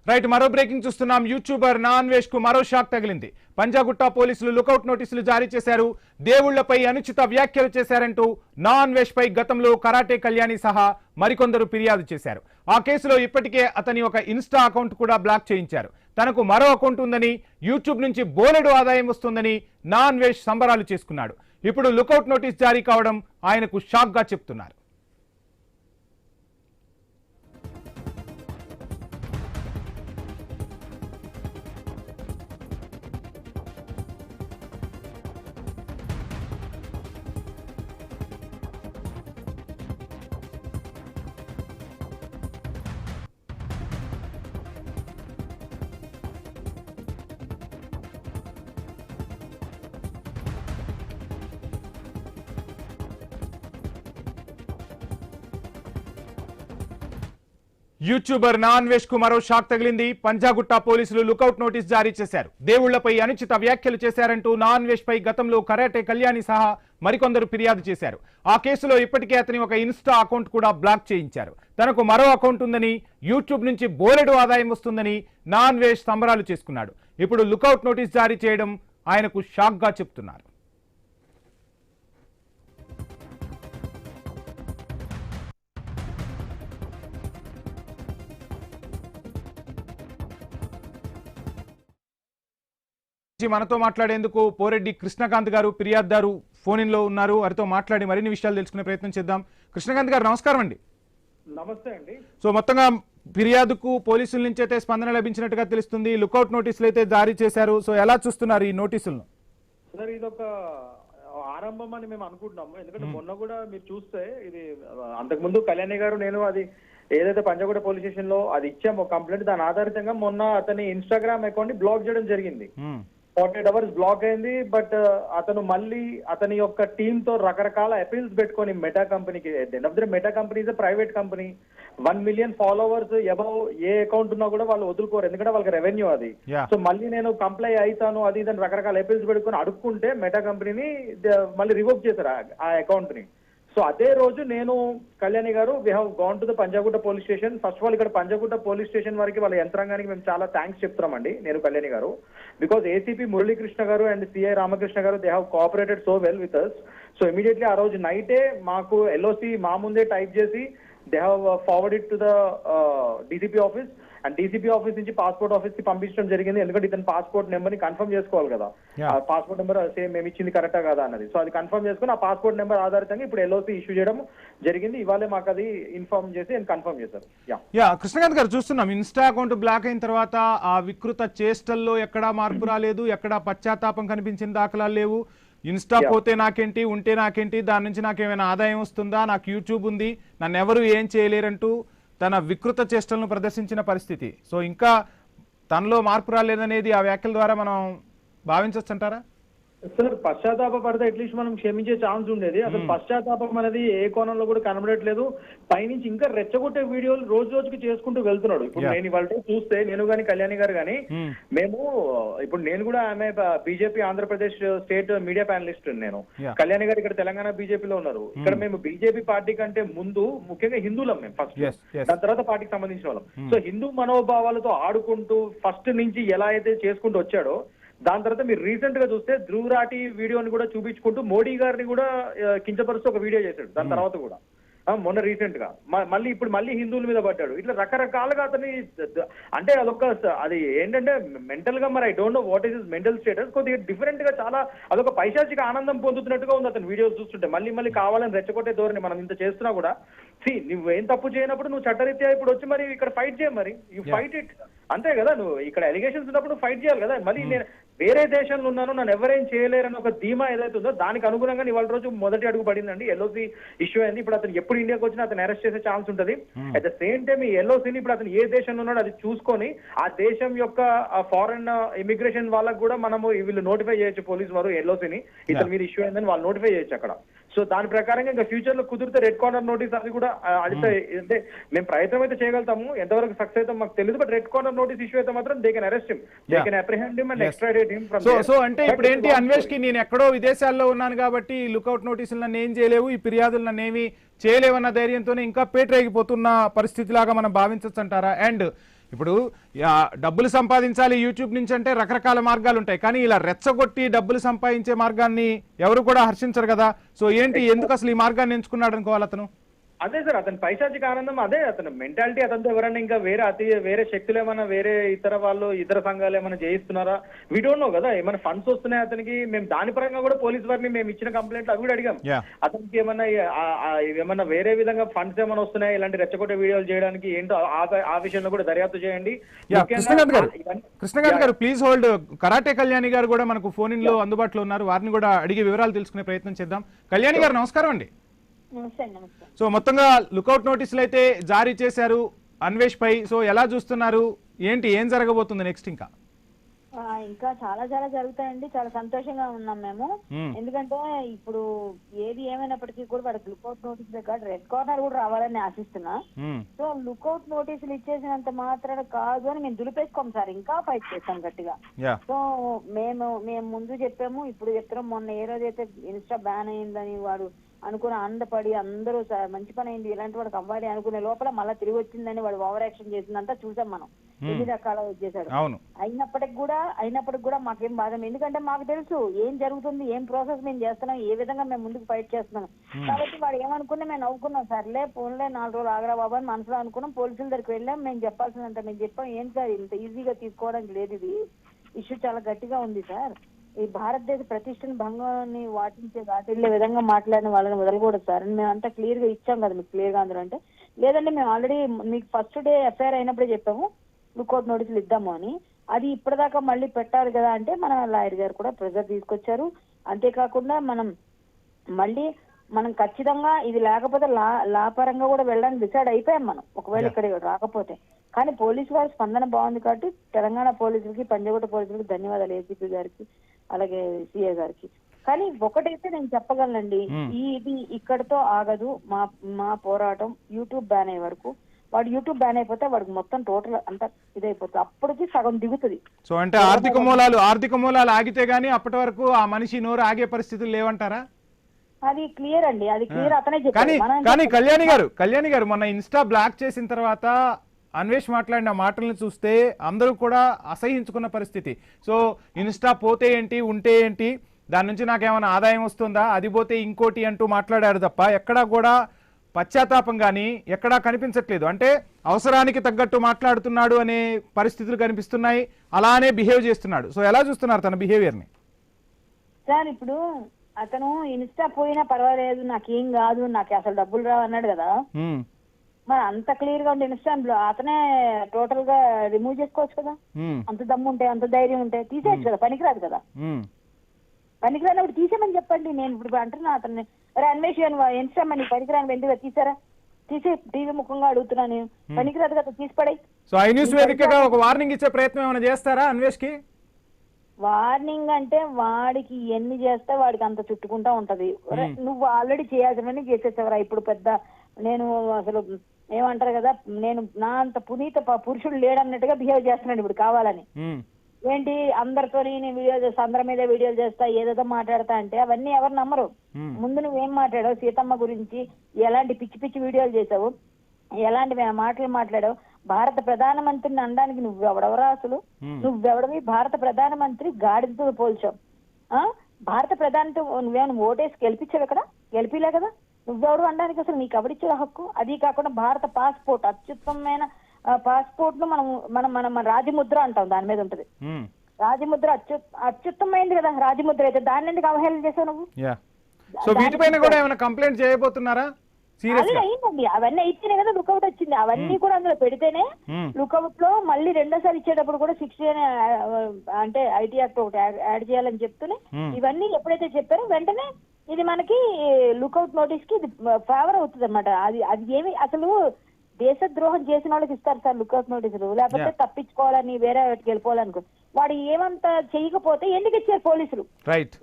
Right మరో breaking చూస్తున్నాం. YouTuber నా అన్వేష్ కు మరో షాక్ తగిలింది. పంజాగుట్ట పోలీసులు లుకౌట్ నోటీసులు జారీ చేశారు. దేవుళ్లపై అనుచిత వ్యాఖ్యలు చేశారంటూ నా అన్వేష్ పై గతంలో కరాటే కళ్యాణి సహా మరికొందరు ఫిర్యాదు చేశారు. ఆ కేసులో ఇప్పటికే అతని ఒక ఇన్స్టా అకౌంట్ కూడా బ్లాక్ చేయించారు. తనకు మరో అకౌంట్ ఉందని, యూట్యూబ్ నుంచి బోలెడు ఆదాయం వస్తుందని నా అన్వేష్ సంబరాలు చేసుకున్నాడు. ఇప్పుడు లుకౌట్ నోటీస్ జారీ కావడం ఆయనకు షాక్ గా చెప్తున్నారు. యూట్యూబర్ నా అన్వేష్ కు మరో షాక్ తగిలింది. పంజాగుట్ట పోలీసులు లుకౌట్ నోటీస్ జారీ చేశారు. దేవుళ్లపై అనుచిత వ్యాఖ్యలు చేశారంటూ నా అన్వేష్ పై గతంలో కరాటే కళ్యాణి సహా మరికొందరు ఫిర్యాదు చేశారు. ఆ కేసులో ఇప్పటికే అతని ఒక ఇన్స్టా అకౌంట్ కూడా బ్లాక్ చేయించారు. తనకు మరో అకౌంట్ ఉందని, యూట్యూబ్ నుంచి బోలెడు ఆదాయం వస్తుందని నా అన్వేష్ సంబరాలు చేసుకున్నాడు. ఇప్పుడు లుకౌట్ నోటీస్ జారీ చేయడం ఆయనకు షాక్ గా చెప్తున్నారు. మనతో మాట్లాడేందుకు పోరెడ్డి కృష్ణకాంత్ గారు ఫిర్యాదుదారు ఫోన్ ఇన్ లో ఉన్నారు. వారితో మాట్లాడి మరిన్ని విషయాలు తెలుసుకునే ప్రయత్నం చేద్దాం. కృష్ణకాంత్ గారు నమస్కారం అండి. నమస్తే అండి. సో మొత్తంగా ఫిర్యాదుకు పోలీసుల నుంచి అయితే స్పందన లభించినట్టుగా తెలుస్తుంది. లుకౌట్ నోటీసులు అయితే జారీ చేశారు. సో ఎలా చూస్తున్నారు ఈ నోటీసులను? సార్ ఇదొక ఆరంభం అని మేము అనుకుంటున్నాము. ఎందుకంటే మొన్న కూడా మీరు చూస్తే ఇది అంతకుముందు కళ్యాణి గారు నేను అది ఏదైతే పంజాగుట్ట పోలీస్ స్టేషన్ లో అది ఇచ్చామో కంప్లైంట్, దాని ఆధారితంగా మొన్న అతని ఇన్స్టాగ్రామ్ అకౌంట్ ని బ్లాక్ చేయడం జరిగింది. 48 hours బ్లాక్ అయింది. బట్ అతను మళ్ళీ అతని యొక్క టీమ్ తో రకరకాల అపీల్స్ పెట్టుకొని మెటా కంపెనీకి, meta company is private company, 1 million followers above A account ఉన్నా కూడా వాళ్ళు వదులుకోరు, ఎందుకంటే వాళ్ళకి రెవెన్యూ అది. సో మళ్ళీ నేను కంప్లై అవుతాను అది ఇదని రకరకాల అపీల్స్ పెట్టుకొని అడుక్కుంటే మెటా కంపెనీని మళ్ళీ రివోక్ చేశారు ఆ అకౌంట్ ని. సో అదే రోజు నేను Kalyani garu we have gone to the Panjagutta police station. First of all ఇక్కడ పంజాగుట్ట పోలీస్ స్టేషన్ వారికి వాళ్ళ యంత్రాంగానికి మేము చాలా థ్యాంక్స్ చెప్తున్నామండి, నేను కళ్యాణి గారు. బికాస్ ఏసీపీ మురళీకృష్ణ గారు and CI Ramakrishna garu they have cooperated so well with us. So immediately ఆ రోజు నైటే మాకు ఎల్ఓసి మా ముందే టైప్ చేసి they have forwarded to the DCP office, and DCP office నుంచి పాస్పోర్ట్ ఆఫీస్ కి పంపించడం జరిగింది. ఎందుకంటే ఇతను పాస్పోర్ట్ నెంబర్ ని కన్ఫర్మ్ చేసుకోవాలి కదా, పాస్పోర్ట్ నెంబర్ సేమ్ మేము ఇచ్చింది కరెక్టా కదా అన్నది. సో అది కన్ఫర్మ్ చేసుకుని ఆ పాస్పోర్ట్ నెంబర్ ఆధారితంగా ఇప్పుడు ఎల్ఓసి ఇష్యూ చేయడం జరిగింది. ఇవాళ మాకు అది ఇన్ఫార్మ్ చేసి కన్ఫర్మ్ చేశారు. కృష్ణకాంత్ గారు చూస్తున్నాం, ఇన్స్టా అకౌంట్ బ్లాక్ అయిన తర్వాత ఆ వికృత చేష్టల్లో ఎక్కడా మార్పు రాలేదు, ఎక్కడా పశ్చాత్తాపం కనిపించిన దాఖలాలు లేవు. ఇన్స్టా పోతే నాకేంటి, ఉంటే నాకేంటి, దాని నుంచి నాకేమైనా ఆదాయం వస్తుందా, నాకు యూట్యూబ్ ఉంది, నన్ను ఎవరు ఏం చేయలేరంటూ తన వికృత చేష్టలను ప్రదర్శించిన పరిస్థితి. సో ఇంకా తనలో మార్పు రాలేదనేది ఆ వ్యాఖ్యల ద్వారా మనం భావించవచ్చు అంటారా? సార్ పశ్చాత్తాప పడితే అట్లీస్ట్ మనం క్షమించే ఛాన్స్ ఉండేది. అసలు పశ్చాత్తాపం అనేది ఏ కోణంలో కూడా కనబడట్లేదు. పైనుంచి ఇంకా రెచ్చగొట్టే వీడియోలు రోజు రోజుకి చేసుకుంటూ వెళ్తున్నాడు. ఇప్పుడు నేను ఇవాళ చూస్తే నేను కానీ కళ్యాణి గారు కానీ మేము ఇప్పుడు నేను కూడా ఆమె BJP Andhra Pradesh state media panellist. నేను కళ్యాణి గారు ఇక్కడ తెలంగాణ బీజేపీలో ఉన్నారు. ఇక్కడ మేము బీజేపీ పార్టీ కంటే ముందు ముఖ్యంగా హిందువులం మేము ఫస్ట్, దాని తర్వాత పార్టీకి సంబంధించిన వాళ్ళం. సో హిందూ మనోభావాలతో ఆడుకుంటూ ఫస్ట్ నుంచి ఎలా అయితే చేసుకుంటూ వచ్చాడో, దాని తర్వాత మీరు రీసెంట్ గా చూస్తే ధ్రువరాటి వీడియోని కూడా చూపించుకుంటూ మోడీ గారిని కూడా కించపరుస్తూ ఒక వీడియో చేశాడు. దాని తర్వాత కూడా మొన్న రీసెంట్ గా మళ్ళీ ఇప్పుడు మళ్ళీ హిందువుల మీద పడ్డాడు. ఇట్లా రకరకాలుగా అతని అంటే అదొక అది ఏంటంటే మెంటల్ గా మరి I don't know what is his mental status. కొద్దిగా డిఫరెంట్ గా చాలా అదొక పైశాచిక ఆనందం పొందుతున్నట్టుగా ఉంది అతని వీడియోస్ చూస్తుంటే. మళ్ళీ మళ్ళీ కావాలని రెచ్చగొట్టే ధోరణి. మనం ఇంత చేస్తున్నా కూడా నువ్వేం తప్పు చేయనప్పుడు నువ్వు చట్టరీత్యా ఇప్పుడు వచ్చి మరి ఇక్కడ ఫైట్ చేయ, మరి యూ ఫైట్ ఇట్, అంతే కదా. నువ్వు ఇక్కడ ఎలిగేషన్స్ ఉన్నప్పుడు ఫైట్ చేయాలి కదా. మళ్ళీ నేను వేరే దేశంలో ఉన్నాను, నన్ను ఎవరేం చేయలేరని ఒక ధీమా ఏదైతే ఉందో దానికి అనుగుణంగా ఇవాళ రోజు మొదటి అడుగు పడిందండి. ఎల్ఓసి ఇష్యూ అయింది. ఇప్పుడు అతను ఎప్పుడు ఇండియాకి వచ్చినా అతను అరెస్ట్ చేసే ఛాన్స్ ఉంటుంది. అట్ ద సేమ్ టైం ఈ ఎల్ఓసిని ఇప్పుడు అతను ఏ దేశంలో ఉన్నాడో అది చూసుకొని ఆ దేశం యొక్క ఫారెన్ ఇమిగ్రేషన్ వాళ్ళకు కూడా మనము వీళ్ళు నోటిఫై చేయొచ్చు, పోలీస్ వారు ఎల్ఓసిని ఇతని మీద ఇష్యూ అయిందని వాళ్ళు నోటిఫై చేయొచ్చు అక్కడ. సో దాని ప్రకారంగా ఇంకా ఫ్యూచర్ లో కుదిరితే రెడ్ కార్నర్ నోటీస్ అది కూడా అంటే మేము ప్రయత్నం అయితే చేయగలుగుతాము, ఎంతవరకు సక్సెస్ అయితే మాకు తెలియదు. But red corner notice issue అయితే మాత్రం they can arrest him, they can apprehend him and extradite him from there. So అంటే ఇప్పుడు ఏంటి, అన్వేష్ కి నేను ఎక్కడో విదేశాల్లో ఉన్నాను కాబట్టి లుకౌట్ నోటీసులు నన్ను ఏం చేయలేవు, ఈ ఫిర్యాదులు నన్ను ఏమి చేయలేవన్న ధైర్యంతోనే ఇంకా పేటరేగిపోతున్న పరిస్థితి లాగా మనం భావించవచ్చు అంటారా? అండ్ ఇప్పుడు డబ్బులు సంపాదించాలి యూట్యూబ్ నుంచి అంటే రకరకాల మార్గాలు ఉంటాయి, కానీ ఇలా రెచ్చగొట్టి డబ్బులు సంపాదించే మార్గాన్ని ఎవరు కూడా హర్షించరు కదా. సో ఏంటి, ఎందుకు అసలు ఈ మార్గాన్ని ఎంచుకున్నాడు అనుకోవాలి అతను? అదే సార్, అతని పైశాచిక ఆనందం అదే, అతను మెంటాలిటీ. అతనితో ఎవరైనా ఇంకా వేరే శక్తులు ఏమైనా, వేరే ఇతర వాళ్ళు, ఇతర సంఘాలు ఏమైనా చేయిస్తున్నారా? వీ డోంట్ నో కదా. ఏమైనా ఫండ్స్ వస్తున్నాయి అతనికి. మేము దాని పరంగా కూడా పోలీస్ వారిని మేము ఇచ్చిన కంప్లైంట్లు అవి కూడా అడిగాం. అతనికి ఏమన్నా వేరే విధంగా ఫండ్స్ ఏమైనా వస్తున్నాయి ఇలాంటి రెచ్చగొట్టే వీడియోలు చేయడానికి, ఏంటో ఆ విషయంలో కూడా దర్యాప్తు చేయండి. కృష్ణకాంత్ గారు ప్లీజ్ హోల్డ్. కరాటే కళ్యాణి గారు కూడా మనకు ఫోన్ ఇన్ లో అందుబాటులో ఉన్నారు, వారిని కూడా అడిగి వివరాలు తెలుసుకునే ప్రయత్నం చేద్దాం. కళ్యాణి గారు నమస్కారం అండి. సో మొత్తంగా లుకౌట్ నోటీసులు అయితే జారీ చేశారు అన్వేష్ పై. సో ఎలా చూస్తున్నారు, ఏంటి, ఏం జరగబోతుంది నెక్స్ట్? ఇంకా చాలా జరుగుతాయండి. చాలా సంతోషంగా ఉన్నాం మేము. ఎందుకంటే ఇప్పుడు ఏది ఏమైనప్పటికీ కూడా వాడికి లుకౌట్ నోటీస్ దగ్గర రెడ్ కార్నర్ కూడా రావాలని ఆశిస్తున్నా. సో లుకౌట్ నోటీసులు ఇచ్చేసినంత మాత్రాన కాదు అని మేము దులిపేసుకోం సార్, ఇంకా ఫైట్ చేస్తాం గట్టిగా. సో మేము ముందు చెప్పాము, ఇప్పుడు చెప్తున్నాం. మొన్న ఏ రోజైతే ఇన్స్టా బ్యాన్ అయిందని వాడు అనుకుని ఆనందపడి అందరూ మంచి పని అయింది ఇలాంటి వాడికి అవ్వాలి అనుకునే లోపల మళ్ళీ తిరిగి వచ్చిందని వాడు ఓవర్ యాక్షన్ చేసిందంతా చూసాం మనం. ఎన్ని రకాల చేశాడు. అయినప్పటికి కూడా మాకేం బాధ, ఎందుకంటే మాకు తెలుసు ఏం జరుగుతుంది, ఏం ప్రాసెస్ మేము చేస్తున్నాం, ఏ విధంగా మేము ముందుకు ఫైట్ చేస్తున్నాం. కాబట్టి వాడు ఏమనుకున్నా మేము నవ్వుకున్నాం. సర్లే ఫోన్లే 4 రోజులు ఆగరా బాబు అని మనసులో అనుకున్నాం. పోలీసుల దగ్గరికి వెళ్ళాం. మేము చెప్పాల్సినంత మేము చెప్పాం. ఏం సార్ ఇంత ఈజీగా తీసుకోవడానికి లేదు, ఇది ఇష్యూ చాలా గట్టిగా ఉంది సార్. ఈ భారతదేశ ప్రతిష్టను భంగాన్ని వాటించే వాటిల్లే విధంగా మాట్లాడిన వాళ్ళని వదలకూడదు సార్ అని మేము అంతా క్లియర్ గా ఇచ్చాం కదా మీకు. క్లియర్ గా అందరూ అంటే లేదంటే మేము ఆల్రెడీ మీకు ఫస్ట్ డే ఎఫ్ఐఆర్ అయినప్పుడే చెప్పాము లుకౌట్ నోటీసులు ఇద్దాము అని. అది ఇప్పటిదాకా మళ్ళీ పెట్టాలి కదా అంటే మన లాయర్ గారు కూడా ప్రెజర్ తీసుకొచ్చారు. అంతేకాకుండా మనం ఖచ్చితంగా ఇది లేకపోతే లాపరంగా కూడా వెళ్ళడానికి డిసైడ్ అయిపోయాం మనం, ఒకవేళ ఇక్కడ రాకపోతే. కానీ పోలీసు వారి స్పందన బాగుంది కాబట్టి తెలంగాణ పోలీసులకి, పంజాగుట్ట పోలీసులకి ధన్యవాదాలు, ఏసీపీ గారికి అలాగే సిఐ గారికి. కానీ ఒకటైతే నేను చెప్పగలనండి, ఇది ఇక్కడతో ఆగదు మా పోరాటం. యూట్యూబ్ బ్యాన్ అయ్యే వరకు, వాడు యూట్యూబ్ బ్యాన్ అయిపోతే వాడికి మొత్తం టోటల్ అంతా ఇదైపోతుంది, అప్పటికి సగం దిగుతుంది. సో అంటే ఆర్థిక మూలాలు ఆగితే గానీ అప్పటి వరకు ఆ మనిషి నోరు ఆగే పరిస్థితులు లేవంటారా? అది క్లియర్ అండి, అది క్లియర్. అతనే కానీ కళ్యాణి గారు మొన్న ఇన్స్టా బ్లాక్ చేసిన తర్వాత అన్వేష్ మాట్లాడిన మాటలను చూస్తే అందరూ కూడా అసహించుకున్న పరిస్థితి. సో ఇన్స్టా పోతే ఏంటి, ఉంటే ఏంటి, దాని నుంచి నాకేమైనా ఆదాయం వస్తుందా, అది పోతే ఇంకోటి అంటూ మాట్లాడారు తప్ప ఎక్కడా కూడా పశ్చాత్తాపం కానీ ఎక్కడా కనిపించట్లేదు. అంటే అవసరానికి తగ్గట్టు మాట్లాడుతున్నాడు అనే పరిస్థితులు కనిపిస్తున్నాయి, అలానే బిహేవ్ చేస్తున్నాడు. సో ఎలా చూస్తున్నారు తన బిహేవియర్ని? సార్ ఇప్పుడు అతను ఇన్స్టా పోయినా పర్వాలేదు, నాకేం కాదు, నాకు అసలు డబ్బులు రావు అన్నాడు కదా. మరి అంత క్లియర్ గా ఉంటే ఇన్స్టాగ్రామ్ అతనే టోటల్ గా రిమూవ్ చేసుకోవచ్చు కదా. అంత దమ్ము ఉంటే, అంత ధైర్యం ఉంటే తీసేయచ్చు కదా. పనికిరాదు కదా. పనికిరానప్పుడు తీసేమని చెప్పండి. నేను ఇప్పుడు అంటున్నా అతన్ని, అన్వేష్ ఇన్స్టాగ్రామ్ నీకు పనికిరాని ఎందుకు తీసారా, తీసే టీవీ ముఖంగా అడుగుతున్నా నేను. పనికిరాదు కదా, తీసిపడాయి. సో ఐ న్యూస్ వేదికగా ఒక వార్నింగ్ ఇచ్చే ప్రయత్నం ఏమైనా చేస్తారా అన్వేష్ కి? వార్నింగ్ అంటే వాడికి ఎన్ని చేస్తే వాడికి అంత చుట్టుకుంటా ఉంటది. నువ్వు ఆల్రెడీ చేయాల్సినవన్నీ చేసేసావరా. ఇప్పుడు పెద్ద నేను అసలు ఏమంటారు కదా, నేను నా అంత పునీత పురుషుడు లేడన్నట్టుగా బిహేవ్ చేస్తున్నాడు ఇప్పుడు కావాలని. ఏంటి అందరితో నేను వీడియో చేస్తా, అందరి మీద వీడియోలు చేస్తా, ఏదేదో మాట్లాడతా అంటే అవన్నీ ఎవరు నమ్మరు. ముందు నువ్వేం మాట్లాడావు, సీతమ్మ గురించి ఎలాంటి పిచ్చి పిచ్చి వీడియోలు చేసావు, ఎలాంటి మాటలు మాట్లాడావు, భారత ప్రధానమంత్రిని అనడానికి నువ్వెవడవరా అసలు? నువ్వెవడవి? భారత ప్రధానమంత్రి గాడిదతో పోల్చావు. భారత ప్రధానితో నువ్వేమైనా ఓటేసి గెలిపించావు? ఇక్కడ గెలిపిలే కదా. నువ్వెవడు అనడానికి అసలు నీకు ఎవరిచ్చే హక్కు? అది కాకుండా భారత పాస్పోర్ట్, అత్యుత్తమైన పాస్పోర్ట్ ను మనం రాజముద్ర అంటాం, దాని మీద ఉంటది రాజముద్ర. అత్యుత్తమైంది కదా రాజముద్ర. అయితే దాన్ని ఎందుకు అవహేళన చేసావు నువ్వు? సో వీటిపైన కూడా ఏమైనా కంప్లైంట్ చేయబోతున్నారా? అయిందండి, అవన్నీ అయితేనే కదా లుకౌట్ వచ్చింది. అవన్నీ కూడా అందులో పెడితేనే లుకౌట్ లో మళ్ళీ రెండోసారి ఇచ్చేటప్పుడు కూడా 60 అంటే ఐటీ యాక్ట్ ఒకటి యాడ్ చేయాలని చెప్తూనే ఇవన్నీ ఎప్పుడైతే చెప్పారో వెంటనే ఇది మనకి లుకౌట్ నోటీస్ కి ఇది ఫేవర్ అవుతుంది అనమాట. అది ఏమి అసలు దేశద్రోహం చేసిన వాళ్ళకి ఇస్తారు సార్ లుకౌట్ నోటీసులు, లేకపోతే తప్పించుకోవాలని వేరే వాటికి వెళ్ళిపోవాలనుకో. వాడు ఏమంతా చేయకపోతే ఎందుకు ఇచ్చారు పోలీసులు?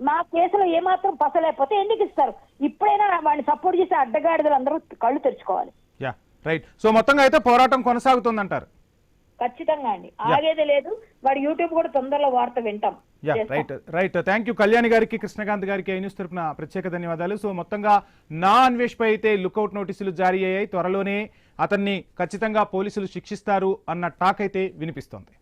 మా కేసులో ఏమాత్రం పసలేకపోతే ఎందుకు ఇస్తారు? ఇప్పుడైనా వాడిని సపోర్ట్ చేసే అడ్డగాడిదలు అందరూ కళ్ళు తెరుచుకోవాలి. రైట్. సో మొత్తంగా అయితే పోరాటం కొనసాగుతుందంటారు? ఖచ్చితంగా అండి, ఆగేదే లేదు. వాడు యూట్యూబ్ కూడా తొందరలో వార్త వింటాం. రైట్ థ్యాంక్ యూ కళ్యాణి గారికి, కృష్ణకాంత్ గారికి ఐ న్యూస్ తరపున ప్రత్యేక ధన్యవాదాలు. సో మొత్తంగా నా అన్వేష్ పై అయితే లుకౌట్ నోటీసులు జారీ అయ్యాయి. త్వరలోనే అతన్ని ఖచ్చితంగా పోలీసులు శిక్షిస్తారు అన్న టాక్ అయితే వినిపిస్తోంది.